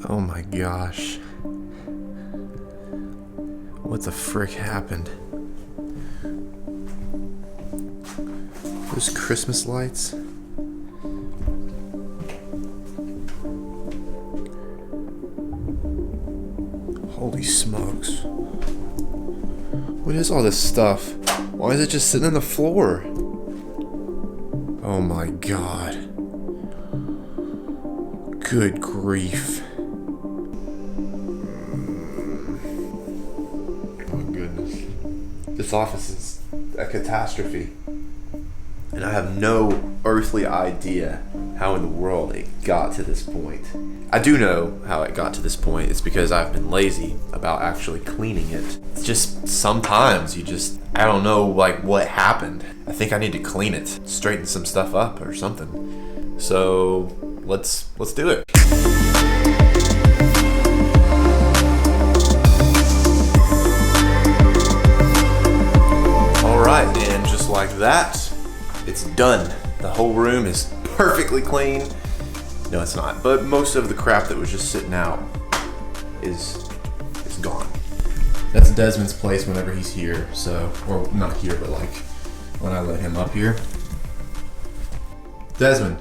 Oh my gosh. What the frick happened? Those Christmas lights? Holy smokes. What is all this stuff? Why is it just sitting on the floor? Oh my god. Good grief. Oh goodness. This office is a catastrophe. And I have no earthly idea how in the world it got to this point. I do know how it got to this point. It's because I've been lazy about actually cleaning it. It's just sometimes I don't know like what happened. I think I need to clean it, straighten some stuff up or something. So let's do it. All right, and just like that, it's done. The whole room is perfectly clean. No, it's not. But most of the crap that was just sitting out is gone. That's Desmond's place whenever he's here. So, or not here, but like when I let him up here. Desmond,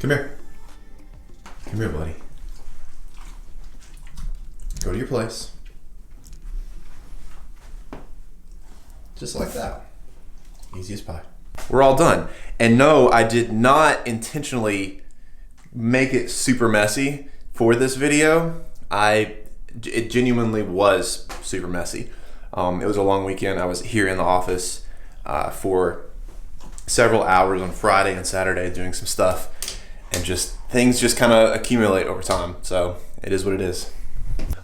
come here. Come here, buddy. Go to your place. Just like that. Easy as pie. We're all done. And no, I did not intentionally make it super messy for this video. It genuinely was super messy. It was a long weekend. I was here in the office for several hours on Friday and Saturday doing some stuff, and things just kind of accumulate over time. So it is what it is.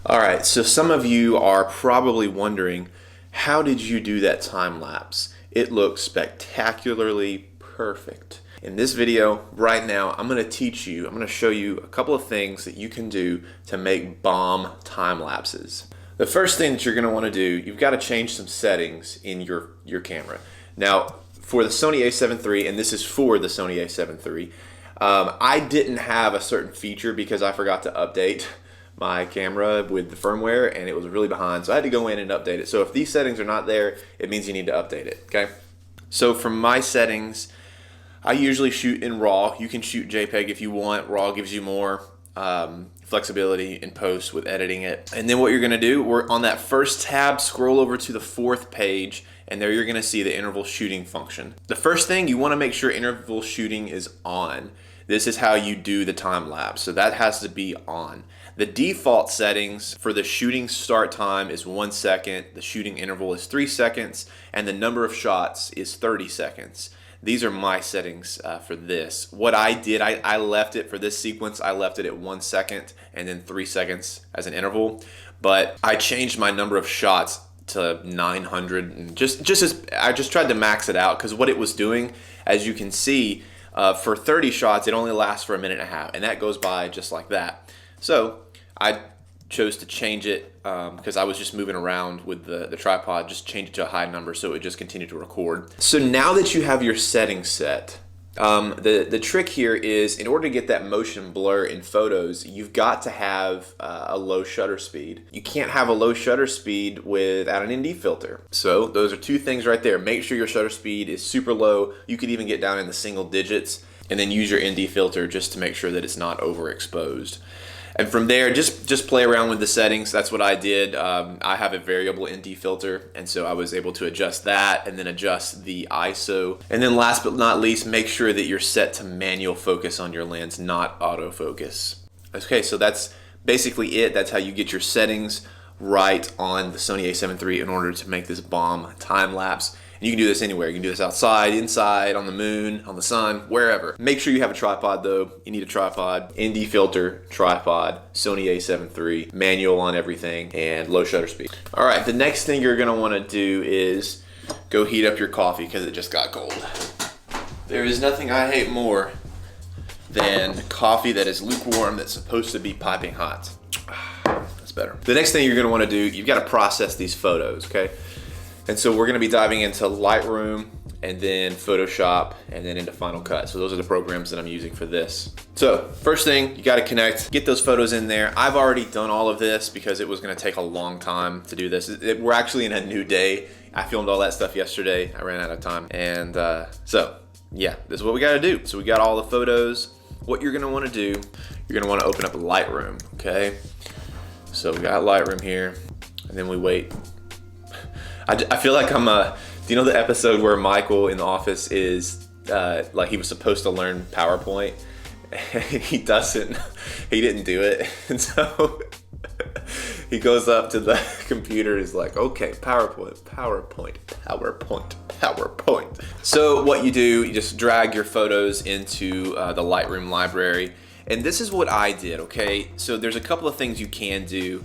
All right, so some of you are probably wondering, how did you do that time lapse? It looks spectacularly perfect. In this video right now, I'm going to show you a couple of things that you can do to make bomb time lapses. The first thing that you're going to want to do, you've got to change some settings in your camera. Now, for the Sony A7 III, and this is for the Sony A7 III, I didn't have a certain feature because I forgot to update my camera with the firmware and it was really behind, so I had to go in and update it. So if these settings are not there, it means you need to update it, okay? So from my settings, I usually shoot in RAW. You can shoot JPEG if you want. RAW gives you more flexibility in post with editing it. And then what you're gonna do, we're on that first tab, scroll over to the 4th page, and there you're gonna see the interval shooting function. The first thing, you wanna make sure interval shooting is on. This is how you do the time lapse, so that has to be on. The default settings for the shooting start time is 1 second, the shooting interval is 3 seconds, and the number of shots is 30 seconds. These are my settings for this. What I did, I left it for this sequence, I left it at 1 second and then 3 seconds as an interval, but I changed my number of shots to 900 and I just tried to max it out, because what it was doing, as you can see, for 30 shots, it only lasts for 1.5 minutes, and that goes by just like that. So I chose to change it because I was just moving around with the tripod, just change it to a high number so it would just continue to record. So now that you have your settings set, the trick here is, in order to get that motion blur in photos, you've got to have a low shutter speed. You can't have a low shutter speed without an ND filter. So those are two things right there. Make sure your shutter speed is super low. You could even get down in the single digits, and then use your ND filter just to make sure that it's not overexposed. And from there, just play around with the settings. That's what I did. I have a variable ND filter, and so I was able to adjust that and then adjust the ISO. And then last but not least, make sure that you're set to manual focus on your lens, not autofocus. Okay, so that's basically it. That's how you get your settings right on the Sony A7 III in order to make this bomb time lapse. And you can do this anywhere. You can do this outside, inside, on the moon, on the sun, wherever. Make sure you have a tripod though. You need a tripod, ND filter, tripod, Sony A7 III, manual on everything, and low shutter speed. All right, the next thing you're gonna wanna do is go heat up your coffee because it just got cold. There is nothing I hate more than coffee that is lukewarm that's supposed to be piping hot. That's better. The next thing you're gonna wanna do, you've gotta process these photos, okay? And so we're gonna be diving into Lightroom and then Photoshop and then into Final Cut. So those are the programs that I'm using for this. So first thing, you gotta connect, get those photos in there. I've already done all of this because it was gonna take a long time to do this. We're actually in a new day. I filmed all that stuff yesterday. I ran out of time. And so yeah, this is what we gotta do. So we got all the photos. What you're gonna wanna do, you're gonna wanna open up Lightroom, okay? So we got Lightroom here, and then we wait. I feel like I'm do you know the episode where Michael in the office is like he was supposed to learn PowerPoint and he didn't do it, and so he goes up to the computer, is like, okay, PowerPoint. So what you do, you just drag your photos into the Lightroom library, and this is what I did, okay? So there's a couple of things you can do.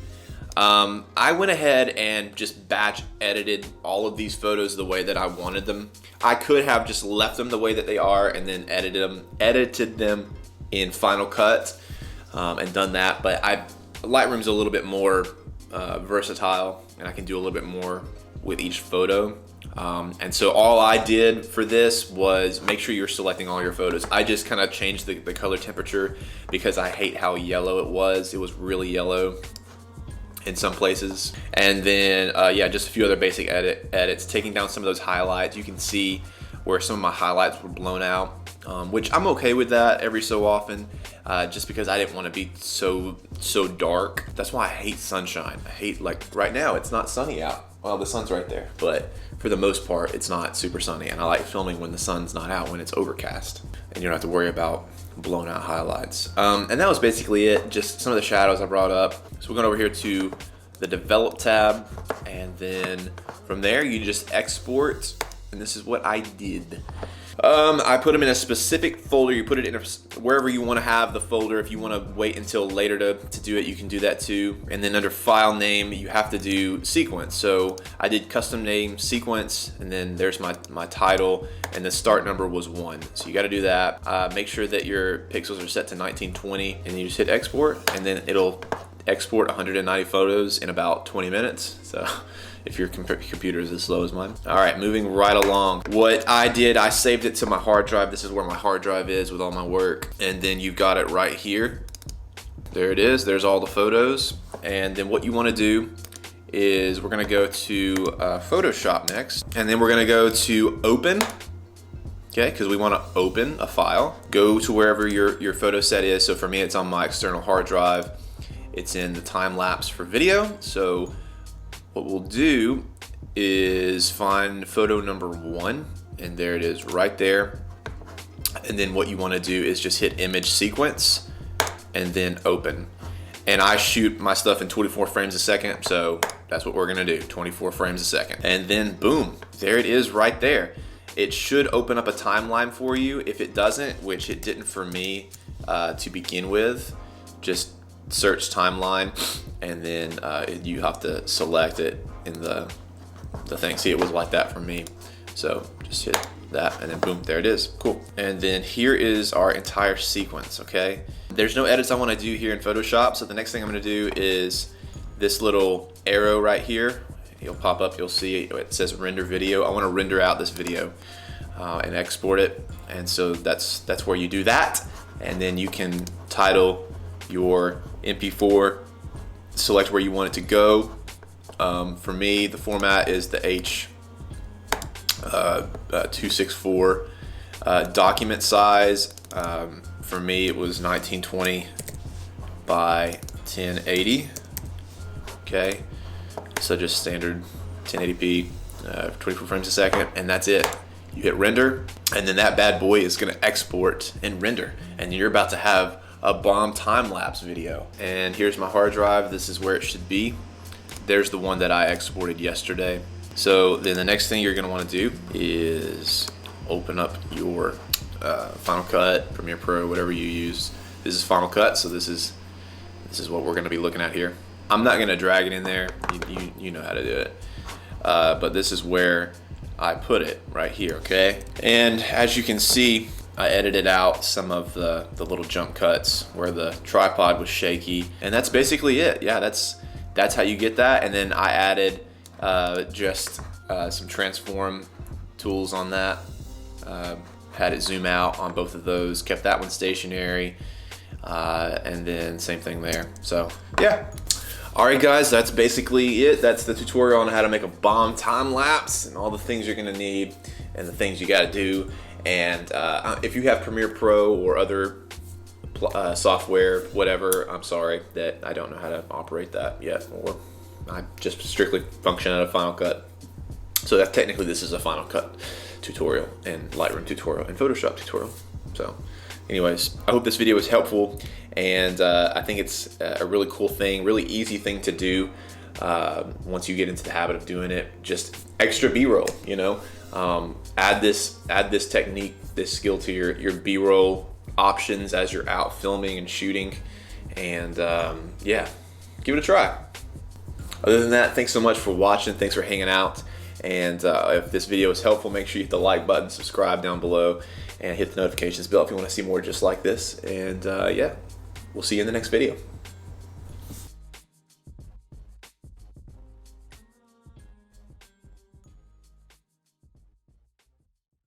I went ahead and just batch edited all of these photos the way that I wanted them. I could have just left them the way that they are and then edited them in Final Cut and done that, but Lightroom's a little bit more versatile, and I can do a little bit more with each photo. And so all I did for this was make sure you're selecting all your photos. I just kind of changed the color temperature because I hate how yellow it was. It was really yellow in some places. And then yeah, just a few other basic edits, taking down some of those highlights. You can see where some of my highlights were blown out, which I'm okay with that every so often, just because I didn't want to be so dark. That's why I hate sunshine. I hate, like right now, it's not sunny out. Well, the sun's right there, but for the most part, it's not super sunny, and I like filming when the sun's not out, when it's overcast, and you don't have to worry about blown out highlights. And that was basically it, just some of the shadows I brought up. So we're going over here to the Develop tab, and then from there, you just export, and this is what I did. I put them in a specific folder. You put it in wherever you want to have the folder. If you want to wait until later to do it, you can do that too. And then under file name, you have to do sequence. So I did custom name sequence, and then there's my title, and the start number was 1. So you got to do that. Make sure that your pixels are set to 1920, and you just hit export, and then it'll export 190 photos in about 20 minutes. So if your computer is as slow as mine. All right, moving right along. What I did, I saved it to my hard drive. This is where my hard drive is with all my work. And then you've got it right here. There it is, there's all the photos. And then what you wanna do is we're gonna go to Photoshop next. And then we're gonna go to Open, okay, because we wanna open a file. Go to wherever your photo set is. So for me, it's on my external hard drive. It's in the time lapse for video. So what we'll do is find photo number 1, and there it is right there. And then what you want to do is just hit image sequence and then open. And I shoot my stuff in 24 frames a second, so that's what we're gonna do, 24 frames a second. And then boom, there it is right there. It should open up a timeline for you. If it doesn't, which it didn't for me to begin with, just search timeline, and then you have to select it in the thing. See, it was like that for me. So just hit that, and then boom, there it is. Cool. And then here is our entire sequence, okay? There's no edits I want to do here in Photoshop, so the next thing I'm going to do is this little arrow right here. It'll pop up, you'll see it says render video. I want to render out this video and export it, and so that's where you do that. And then you can title your MP4, select where you want it to go. For me, the format is the H.264. Document size, for me it was 1920 by 1080. Okay, so just standard 1080p, 24 frames a second, and that's it. You hit render, and then that bad boy is gonna export and render, and you're about to have a BOMB time-lapse video. And here's my hard drive. This is where it should be. There's the one that I exported yesterday. So then the next thing you're gonna wanna do is open up your Final Cut, Premiere Pro, whatever you use. This is Final Cut, so this is what we're gonna be looking at here. I'm not gonna drag it in there. You know how to do it. But this is where I put it, right here, okay? And as you can see, I edited out some of the little jump cuts where the tripod was shaky, and that's basically it. Yeah, that's how you get that. And then I added just some transform tools on that. Had it zoom out on both of those, kept that one stationary, and then same thing there. So yeah. Alright guys, that's basically it. That's the tutorial on how to make a bomb time lapse and all the things you're gonna need and the things you gotta do. And if you have Premiere Pro or other software, whatever, I'm sorry that I don't know how to operate that yet, or I just strictly function out of Final Cut. So that technically this is a Final Cut tutorial and Lightroom tutorial and Photoshop tutorial. So anyways, I hope this video was helpful, and I think it's a really cool thing, really easy thing to do once you get into the habit of doing it. Just extra B-roll, you know. Add this technique, this skill to your B-roll options as you're out filming and shooting, and yeah, give it a try. Other than that, thanks so much for watching. Thanks for hanging out. And if this video was helpful, make sure you hit the like button, subscribe down below, and hit the notifications bell if you want to see more just like this. And yeah, we'll see you in the next video.